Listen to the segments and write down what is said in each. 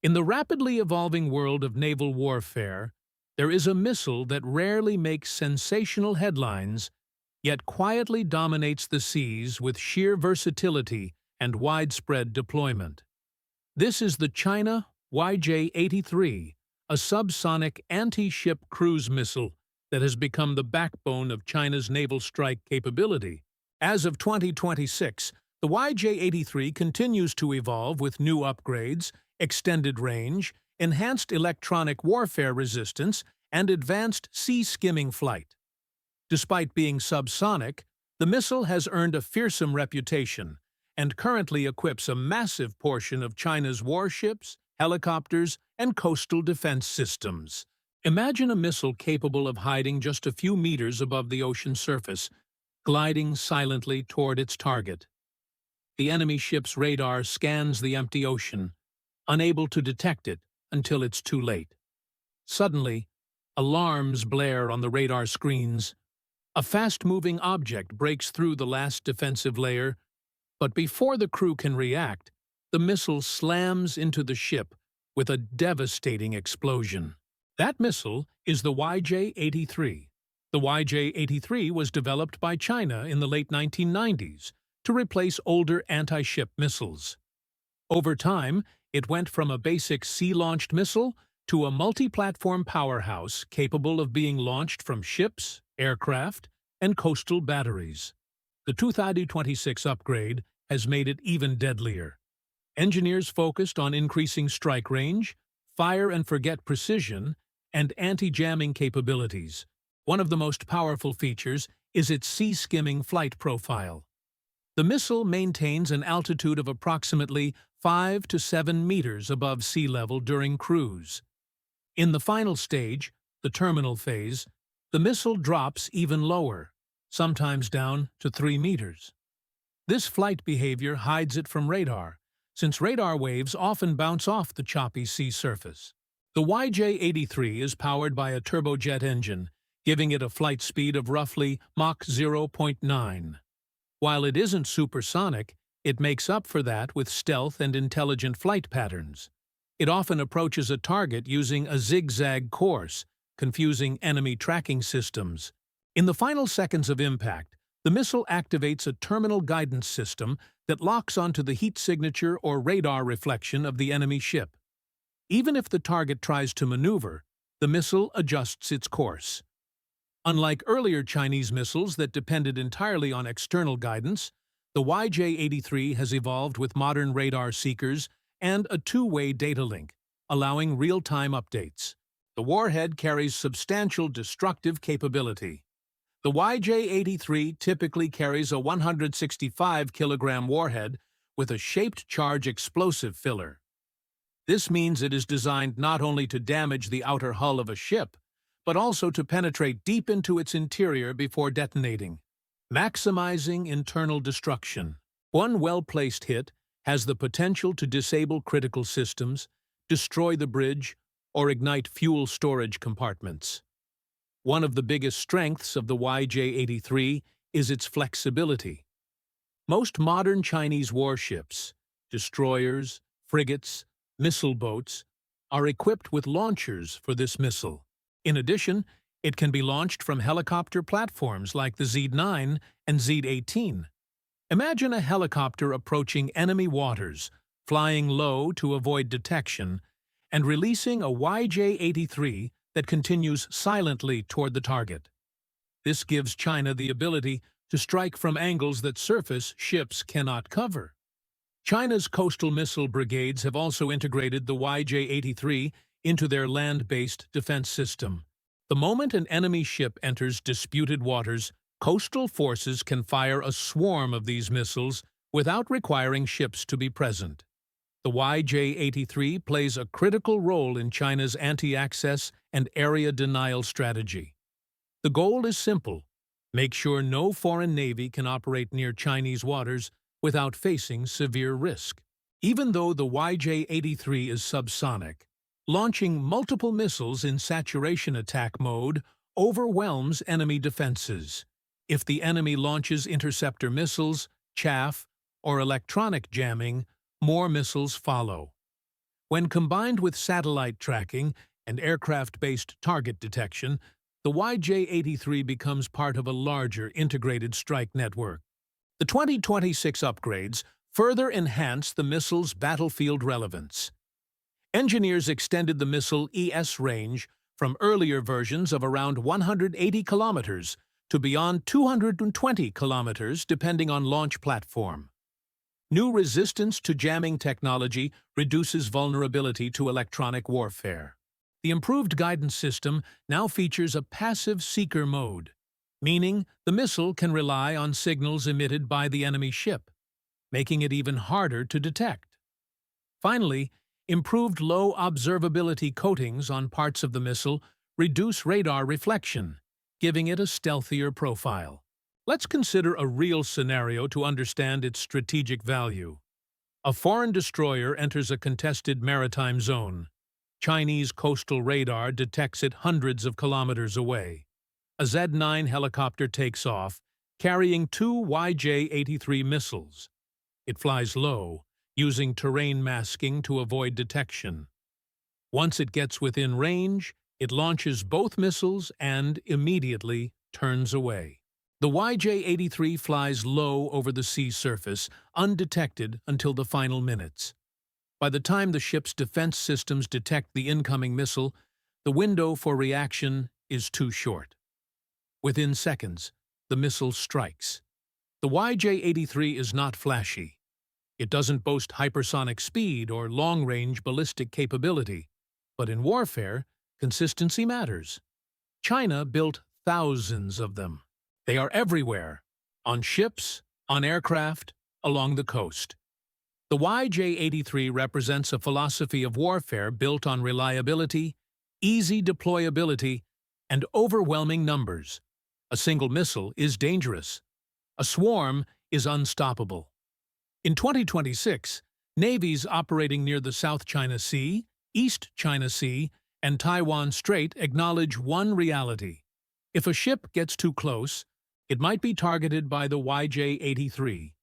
In the rapidly evolving world of naval warfare, there is a missile that rarely makes sensational headlines, yet quietly dominates the seas with sheer versatility and widespread deployment. This is the China YJ-83, a subsonic anti-ship cruise missile that has become the backbone of China's naval strike capability. As of 2026, the YJ-83 continues to evolve with new upgrades, extended range, enhanced electronic warfare resistance, and advanced sea-skimming flight. Despite being subsonic, the missile has earned a fearsome reputation and currently equips a massive portion of China's warships, helicopters, and coastal defense systems. Imagine a missile capable of hiding just a few meters above the ocean surface, gliding silently toward its target. The enemy ship's radar scans the empty ocean, unable to detect it until it's too late. Suddenly, alarms blare on the radar screens. A fast-moving object breaks through the last defensive layer, but before the crew can react, the missile slams into the ship with a devastating explosion. That missile is the YJ-83. The YJ-83 was developed by China in the late 1990s to replace older anti-ship missiles. Over time, it went from a basic sea-launched missile to a multi-platform powerhouse capable of being launched from ships, aircraft, and coastal batteries. The 2026 upgrade has made it even deadlier. Engineers focused on increasing strike range, fire-and-forget precision, and anti-jamming capabilities. One of the most powerful features is its sea-skimming flight profile. The missile maintains an altitude of approximately 5 to 7 meters above sea level during cruise. In the final stage, the terminal phase, the missile drops even lower, sometimes down to 3 meters. This flight behavior hides it from radar, since radar waves often bounce off the choppy sea surface. The YJ-83 is powered by a turbojet engine, giving it a flight speed of roughly Mach 0.9. While it isn't supersonic, it makes up for that with stealth and intelligent flight patterns. It often approaches a target using a zigzag course, confusing enemy tracking systems. In the final seconds of impact, the missile activates a terminal guidance system that locks onto the heat signature or radar reflection of the enemy ship. Even if the target tries to maneuver, the missile adjusts its course. Unlike earlier Chinese missiles that depended entirely on external guidance, the YJ-83 has evolved with modern radar seekers and a two-way data link, allowing real-time updates. The warhead carries substantial destructive capability. The YJ-83 typically carries a 165-kilogram warhead with a shaped charge explosive filler. This means it is designed not only to damage the outer hull of a ship, but also to penetrate deep into its interior before detonating, maximizing internal destruction. One well-placed hit has the potential to disable critical systems, destroy the bridge, or ignite fuel storage compartments. One of the biggest strengths of the YJ-83 is its flexibility. Most modern Chinese warships, destroyers, frigates, missile boats, are equipped with launchers for this missile. In addition, it can be launched from helicopter platforms like the Z-9 and Z-18. Imagine a helicopter approaching enemy waters, flying low to avoid detection, and releasing a YJ-83 that continues silently toward the target. This gives China the ability to strike from angles that surface ships cannot cover. China's coastal missile brigades have also integrated the YJ-83 into their land-based defense system. The moment an enemy ship enters disputed waters, coastal forces can fire a swarm of these missiles without requiring ships to be present. The YJ-83 plays a critical role in China's anti-access and area denial strategy. The goal is simple: make sure no foreign navy can operate near Chinese waters without facing severe risk. Even though the YJ-83 is subsonic, launching multiple missiles in saturation attack mode overwhelms enemy defenses. If the enemy launches interceptor missiles, chaff, or electronic jamming, more missiles follow. When combined with satellite tracking and aircraft-based target detection, the YJ-83 becomes part of a larger integrated strike network. The 2026 upgrades further enhance the missile's battlefield relevance. Engineers extended the missile ES range from earlier versions of around 180 kilometers to beyond 220 kilometers depending on launch platform. New resistance to jamming technology reduces vulnerability to electronic warfare. The improved guidance system now features a passive seeker mode, meaning the missile can rely on signals emitted by the enemy ship, making it even harder to detect. Finally, improved low observability coatings on parts of the missile reduce radar reflection, giving it a stealthier profile. Let's consider a real scenario to understand its strategic value. A foreign destroyer enters a contested maritime zone. Chinese coastal radar detects it hundreds of kilometers away. A Z-9 helicopter takes off, carrying two YJ-83 missiles. It flies low, using terrain masking to avoid detection. Once it gets within range, it launches both missiles and immediately turns away. The YJ-83 flies low over the sea surface, undetected until the final minutes. By the time the ship's defense systems detect the incoming missile, the window for reaction is too short. Within seconds, the missile strikes. The YJ-83 is not flashy. It doesn't boast hypersonic speed or long-range ballistic capability, but in warfare, consistency matters. China built thousands of them. They are everywhere, on ships, on aircraft, along the coast. The YJ-83 represents a philosophy of warfare built on reliability, easy deployability, and overwhelming numbers. A single missile is dangerous. A swarm is unstoppable. In 2026, navies operating near the South China Sea, East China Sea, and Taiwan Strait acknowledge one reality. If a ship gets too close, it might be targeted by the YJ-83.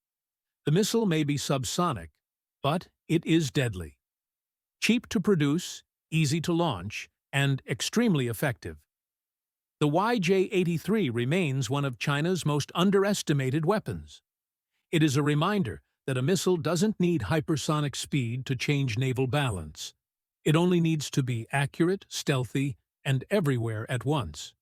The missile may be subsonic, but it is deadly. Cheap to produce, easy to launch, and extremely effective. The YJ-83 remains one of China's most underestimated weapons. It is a reminder that a missile doesn't need hypersonic speed to change naval balance. It only needs to be accurate, stealthy, and everywhere at once.